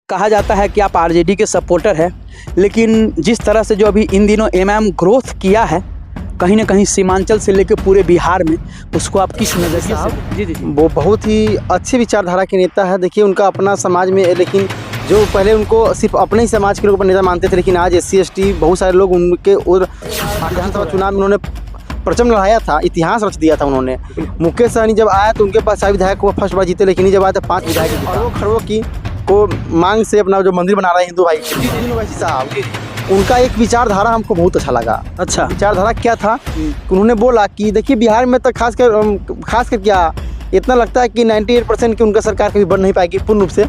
कहा जाता है कि आप आरजेडी के सपोर्टर हैं, लेकिन जिस तरह से जो अभी इन दिनों एमएम ग्रोथ किया है कहीं ना कहीं सीमांचल से लेकर पूरे बिहार में, उसको आप किस नज़र से? जी। वो बहुत ही अच्छी विचारधारा के नेता है। देखिए उनका अपना समाज में, लेकिन जो पहले उनको सिर्फ अपने ही समाज के लोग नेता मानते थे, लेकिन आज SC ST बहुत सारे लोग उनके और विधानसभा चुनाव में उन्होंने परचम लड़ाया था, इतिहास रच दिया था उन्होंने। मुकेश सहनी जब आया तो उनके पास 4 विधायक वो फर्स्ट बार जीते, लेकिन जब आया तो 5 विधायक जीते। और वो खड़ो की को मांग से अपना जो मंदिर बना रहे हैं हिंदू भाई साहब, उनका एक विचारधारा हमको बहुत अच्छा लगा। अच्छा, विचारधारा क्या था? उन्होंने बोला कि देखिए बिहार में तो खासकर क्या इतना लगता है कि 98% की उनका सरकार कभी बन नहीं पाएगी पूर्ण रूप से,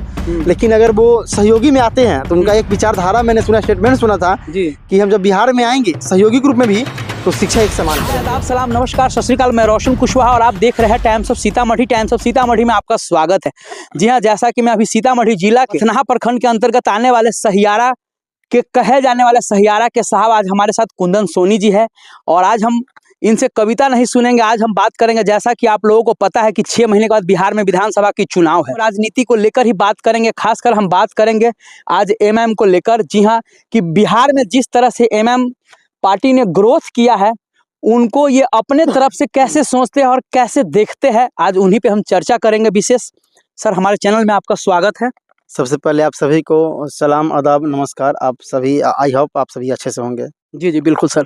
लेकिन अगर वो सहयोगी में आते हैं तो उनका एक विचारधारा मैंने सुना, स्टेटमेंट सुना था कि हम जब बिहार में आएंगे सहयोगी ग्रुप में भी तो शिक्षा एक समान। आप सलाम, नमस्कार, सत श्री अकाल। मैं रोशन कुशवाहा और आप देख रहे हैं times of Sitamarhi. Times of Sitamarhi में आपका स्वागत है। जी हाँ, जैसा कि मैं अभी सीतामढ़ी जिला के थनहा प्रखंड के अंतर्गत आने वाले सहियारा के कहे जाने वाले सहियारा के साहब आज हमारे साथ कुंदन सोनी जी है और आज हम इनसे कविता नहीं सुनेंगे, आज हम बात करेंगे। जैसा कि आप लोगों को पता है कि 6 महीने के बाद बिहार में विधानसभा की चुनाव है, राजनीति को लेकर ही बात करेंगे। खासकर हम बात करेंगे आज एमएम को लेकर। जी हाँ, कि बिहार में जिस तरह से एमएम पार्टी ने ग्रोथ किया है, उनको ये अपने तरफ से कैसे सोचते हैं और कैसे देखते हैं, आज उन्हीं पे हम चर्चा करेंगे विशेष। सर, हमारे चैनल में आपका स्वागत है। सबसे पहले आप सभी को सलाम, आदाब, नमस्कार। आप सभी, आई होप आप सभी अच्छे से होंगे। जी, बिल्कुल सर।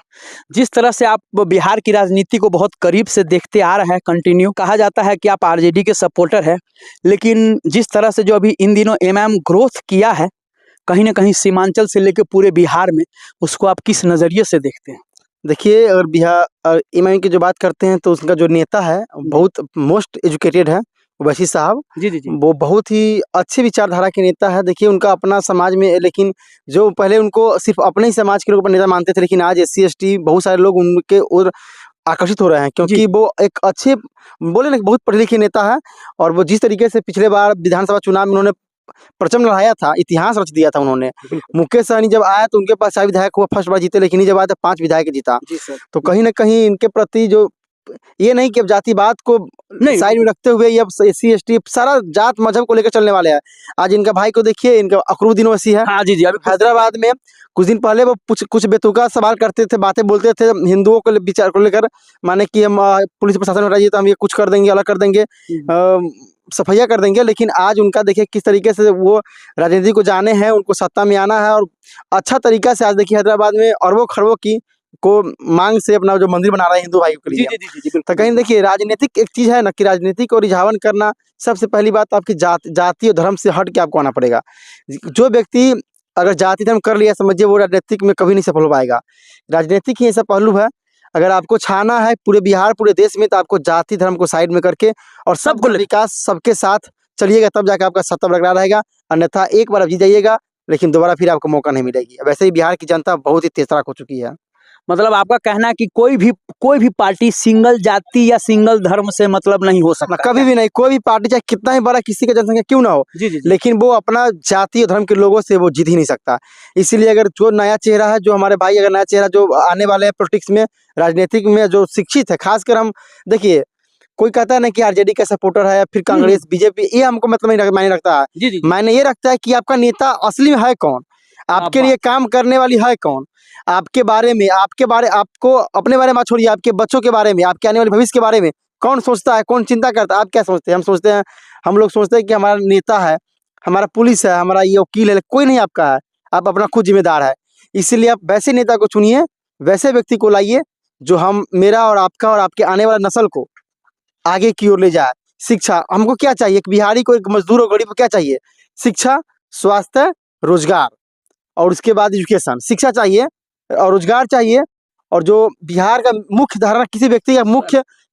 जिस तरह से आप बिहार की राजनीति को बहुत करीब से देखते आ रहे हैं, कंटिन्यू, कहा जाता है कि आप आरजेडी के सपोर्टर हैं, लेकिन जिस तरह से जो अभी इन दिनों एमएम ग्रोथ किया है कहीं ना कहीं सीमांचल से लेकर पूरे बिहार में, उसको आप किस नज़रिए से देखते हैं? देखिए, अगर बिहार एमआईएम की जो बात करते हैं तो उसका जो नेता है बहुत मोस्ट एजुकेटेड है, ओवैसी साहब। जी। वो बहुत ही अच्छी विचारधारा के नेता है। देखिए उनका अपना समाज में, लेकिन जो पहले उनको सिर्फ अपने ही समाज के लोग नेता मानते थे, लेकिन आज SC ST बहुत सारे लोग उनके और आकर्षित हो रहे हैं, क्योंकि वो एक अच्छे बोले ना बहुत पढ़े लिखे नेता है। और वो जिस तरीके से पिछले बार विधानसभा चुनाव में उन्होंने परचम लड़ाया था, इतिहास रच दिया था उन्होंने। मुकेश सहनी जब आया तो उनके पास 4 विधायक वो फर्स्ट बार जीते, लेकिन जब आया तो 5 विधायक जीता। तो कहीं ना कहीं इनके प्रति जो ये नहीं कि अब जातिवाद को साइड में रखते हुए ये अब SC ST सारा जात मजहब को लेकर चलने वाले हैं। आज इनका भाई को देखिए, इनका अकरुद्दीन ओवैसी है। हाँ जी। अभी हैदराबाद में कुछ दिन पहले वो कुछ बेतुका सवाल करते थे, बातें बोलते थे हिंदुओं को विचार को लेकर, माने कि हम पुलिस प्रशासन में रहिए तो हम ये कुछ कर देंगे, अलग कर देंगे, सफाइया कर देंगे। लेकिन आज उनका देखिए किस तरीके से वो राजनीति को जाने हैं, उनको सत्ता में आना है और अच्छा तरीका से आज देखिए हैदराबाद में अरबों खरबों की को मांग से अपना जो मंदिर बना रहे हैं हिंदू भाइयों के लिए। जी। तो कहीं देखिए राजनीतिक एक चीज है ना कि राजनीति को रिझावन करना, सबसे पहली बात आपकी जाति और धर्म से हट के आपको आना पड़ेगा। जो व्यक्ति अगर जाति धर्म कर लिया, समझिए वो राजनीतिक में कभी नहीं सफल हो पाएगा। राजनीतिक ही ऐसा पहलू है, अगर आपको छाना है पूरे बिहार पूरे देश में, तो आपको जाति धर्म को साइड में करके और सबको विकास सबके साथ चलिएगा, तब जाकर आपका सत्ता बरकरार रहेगा। अन्यथा एक बार आप जीत जाइएगा, लेकिन दोबारा फिर आपको मौका नहीं मिलेगी। वैसे ही बिहार की जनता बहुत ही तेजतराक हो चुकी है। मतलब आपका कहना है कि कोई भी पार्टी सिंगल जाति या सिंगल धर्म से मतलब नहीं हो सकता, कभी भी नहीं। कोई भी पार्टी चाहे कितना ही बड़ा किसी का जनसंख्या क्यों ना हो, लेकिन वो अपना जाति और धर्म के लोगों से वो जीत ही नहीं सकता। इसीलिए अगर जो नया चेहरा है, जो हमारे भाई, अगर नया चेहरा जो आने वाले हैं पॉलिटिक्स में, राजनीतिक में, जो शिक्षित है, खासकर हम देखिए कोई कहता है ना कि आरजेडी का सपोर्टर है या फिर कांग्रेस बीजेपी, ये हमको मतलब नहीं मायने रखता है। मायने ये रखता है कि आपका नेता असली में है कौन, आपके लिए काम करने वाली है कौन, आपके बारे में, आपको अपने बारे में छोड़िए, आपके बच्चों के बारे में, आपके आने वाले भविष्य के बारे में कौन सोचता है, कौन चिंता करता है। आप क्या सोचते हैं? हम लोग सोचते हैं कि हमारा नेता है, हमारा पुलिस है, हमारा ये वकील है, कोई नहीं आपका है। आप अपना खुद जिम्मेदार है। इसीलिए आप वैसे नेता को चुनिए, वैसे व्यक्ति को लाइए जो मेरा और आपका और आपके आने वाला नस्ल को आगे की ओर ले जाए। शिक्षा हमको क्या चाहिए, एक बिहारी को, एक मजदूर और गरीब को क्या चाहिए? शिक्षा, स्वास्थ्य, रोजगार, और उसके बाद एजुकेशन। शिक्षा चाहिए और रोजगार चाहिए। और जो बिहार का मुख्य धारणा, किसी व्यक्ति का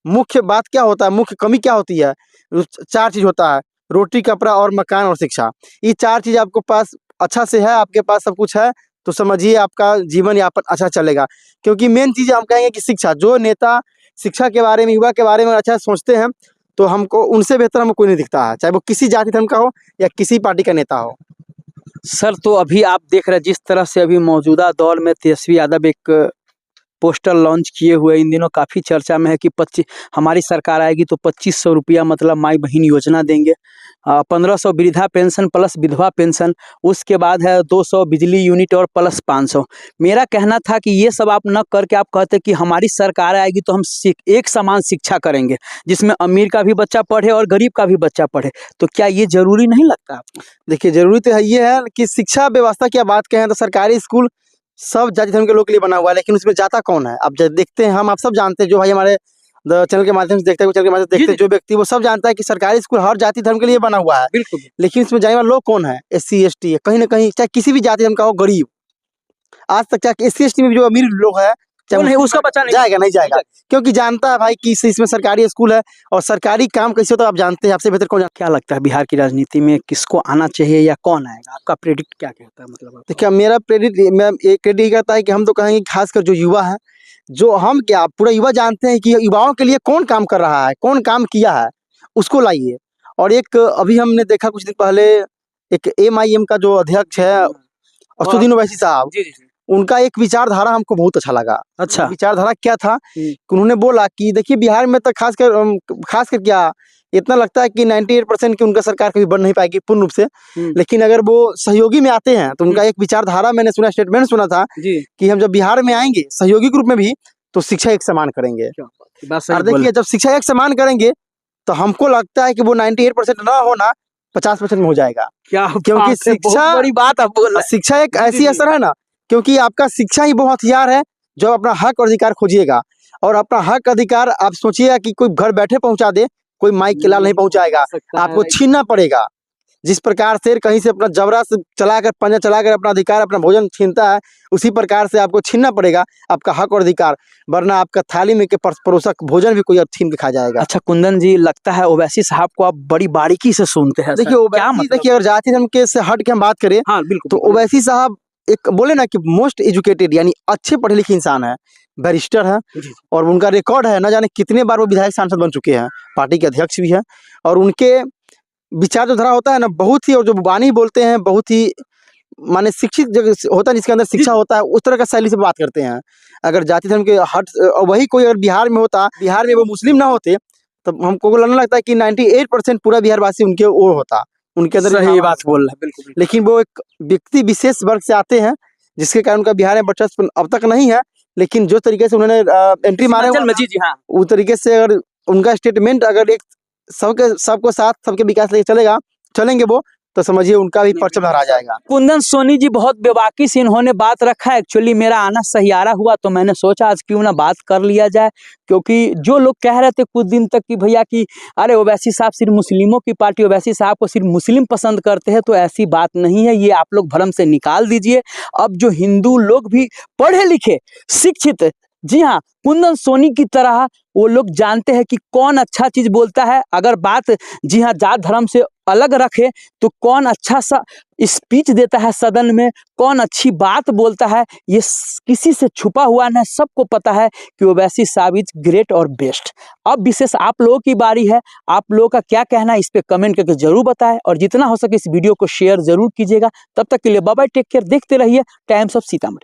मुख्य बात क्या होता है, मुख्य कमी क्या होती है? 4 चीज होता है, रोटी, कपड़ा और मकान और शिक्षा। ये 4 चीज आपको पास अच्छा से है, आपके पास सब कुछ है, तो समझिए आपका जीवन यापन अच्छा चलेगा। क्योंकि मेन चीज हम कहेंगे कि शिक्षा, जो नेता शिक्षा के बारे में, युवा के बारे में अच्छा सोचते हैं, तो हमको उनसे बेहतर हमको कोई नहीं दिखता है, चाहे वो किसी जाति धर्म का हो या किसी पार्टी का नेता हो। सर, तो अभी आप देख रहे हैं जिस तरह से अभी मौजूदा दौर में तेजस्वी यादव एक पोस्टर लॉन्च किए हुए इन दिनों काफ़ी चर्चा में है कि हमारी सरकार आएगी तो 2500 रुपया मतलब माई बहन योजना देंगे। 1500 वृद्धा पेंशन प्लस विधवा पेंशन, उसके बाद है 200 बिजली यूनिट और प्लस 500। मेरा कहना था कि ये सब आप न करके आप कहते कि हमारी सरकार आएगी तो हम एक समान शिक्षा करेंगे, जिसमें अमीर का भी बच्चा पढ़े और गरीब का भी बच्चा पढ़े। तो क्या ये जरूरी नहीं लगता आपको? देखिए, जरूरी तो है, ये है कि शिक्षा व्यवस्था की बात कहें तो सरकारी स्कूल सब जाति धर्म के लोग के लिए बना हुआ है, लेकिन उसमें जाता कौन है? अब देखते हैं, हम आप सब जानते हैं, जो भाई हमारे चैनल के माध्यम से देखते हैं, चैनल के माध्यम से देखते हैं, जो व्यक्ति वो सब जानता है कि सरकारी स्कूल हर जाति धर्म के लिए बना हुआ है। बिल्कुल। लेकिन इसमें जाने वाले लोग कौन है? SC ST है, कहीं ना कहीं, चाहे किसी भी जाति धर्म का हो, गरीब। आज तक चाहे SC ST में भी जो अमीर लोग है, नहीं, उसका बच्चा नहीं जाएगा, क्योंकि जानता है भाई कि इसमें सरकारी स्कूल है और सरकारी काम कैसे होता है आप जानते हैं, आपसे बेहतर कौन जानता है? क्या लगता है बिहार की राजनीति में किसको आना चाहिए या कौन आएगा? आपका प्रेडिक्ट क्या कहता है? मतलब देखिए, मेरा प्रेडिक्ट ये कहता है कि हम तो कहेंगे खासकर जो युवा है, जो हम क्या पूरा युवा जानते हैं कि युवाओं के लिए कौन काम कर रहा है, कौन काम किया है, उसको लाइए। और एक अभी हमने देखा कुछ दिन पहले एक MIM का जो अध्यक्ष है असदुद्दीन ओवैसी साहब, उनका एक विचारधारा हमको बहुत अच्छा लगा। अच्छा, विचारधारा क्या था कि उन्होंने बोला कि देखिए, बिहार में तो खासकर क्या इतना लगता है कि 98% की उनका सरकार कभी बन नहीं पाएगी पूर्ण रूप से, लेकिन अगर वो सहयोगी में आते हैं तो उनका एक विचारधारा मैंने सुना, स्टेटमेंट सुना था कि हम जब बिहार में आएंगे सहयोगी ग्रुप में भी तो शिक्षा एक समान करेंगे। और देखिए, जब शिक्षा एक समान करेंगे तो हमको लगता है कि वो 98% ना होना 50% में हो जाएगा। क्या? क्योंकि शिक्षा बड़ी बात आप बोल रहे हैं। शिक्षा एक ऐसी असर है ना, क्योंकि आपका शिक्षा ही वो हथियार है जो अपना हक और अधिकार खोजिएगा। और अपना हक अधिकार आप सोचिएगा कि कोई घर बैठे पहुंचा दे, कोई माइक के लाल नहीं पहुंचाएगा, आपको छीनना पड़ेगा। जिस प्रकार शेर कहीं से अपना जबरा से चलाकर, पंजा चलाकर अपना अधिकार, अपना भोजन छीनता है, उसी प्रकार से आपको छीनना पड़ेगा आपका हक और अधिकार, वरना आपका थाली में के परोसक भोजन भी कोई और छीन के खा जाएगा। अच्छा कुंदन जी, लगता है ओवैसी साहब को आप बड़ी बारीकी से सुनते हैं। देखिए, देखिए, अगर जाति धर्म के से हट के हम बात करें, हाँ बिल्कुल, तो ओवैसी साहब एक बोले ना कि मोस्ट एजुकेटेड यानी अच्छे पढ़े लिखे इंसान है, बैरिस्टर है, और उनका रिकॉर्ड है, न जाने कितने बार वो विधायक सांसद बन चुके हैं, पार्टी के अध्यक्ष भी है। और उनके विचार जो धारा होता है ना, बहुत ही, और जो वाणी बोलते हैं बहुत ही माने शिक्षित जगह होता है, जिसके अंदर शिक्षा होता है, उस तरह का शैली से बात करते हैं। अगर जाति धर्म के हट वही कोई अगर बिहार में होता, बिहार में वो मुस्लिम ना होते, तब हमको लगने लगता है कि 98% पूरा बिहार वासी उनके ओर होता, उनके अंदर। सही बात बोल रहे हैं, बिल्कुल। लेकिन वो एक व्यक्ति विशेष वर्ग से आते हैं, जिसके कारण उनका बिहार में वर्चस्व अब तक नहीं है, लेकिन जो तरीके से उन्होंने एंट्री मारे उस तरीके से अगर उनका स्टेटमेंट अगर एक सबको साथ सबके विकास लेके चलेंगे वो, तो समझिए उनका भी परचम लहरा जाएगा। कुंदन सोनी जी बहुत बेबाकी से इन्होंने बात रखा है। एक्चुअली मेरा आना सहियारा हुआ तो मैंने सोचा आज क्यों ना बात कर लिया जाए, क्योंकि जो लोग कह रहे थे कुछ दिन तक कि भैया कि अरे ओवैसी साहब सिर्फ मुस्लिमों की पार्टी, ओवैसी साहब को सिर्फ मुस्लिम पसंद करते हैं, तो ऐसी बात नहीं है, ये आप लोग भ्रम से निकाल दीजिए। अब जो हिंदू लोग भी पढ़े लिखे शिक्षित, जी हाँ, कुंदन सोनी की तरह वो लोग जानते हैं कि कौन अच्छा चीज बोलता है। अगर बात, जी हाँ, जात धर्म से अलग रखे तो कौन अच्छा सा स्पीच देता है सदन में, कौन अच्छी बात बोलता है, ये किसी से छुपा हुआ नहीं, सबको पता है कि ओवैसी साहब इज ग्रेट और बेस्ट। अब विशेष आप लोगों की बारी है, आप लोगों का क्या कहना है इस पे कमेंट करके जरूर बताएं, और जितना हो सके इस वीडियो को शेयर जरूर कीजिएगा। तब तक के लिए बाय बाय, टेक केयर, देखते रहिए टाइम्स ऑफ सीतामढ़ी।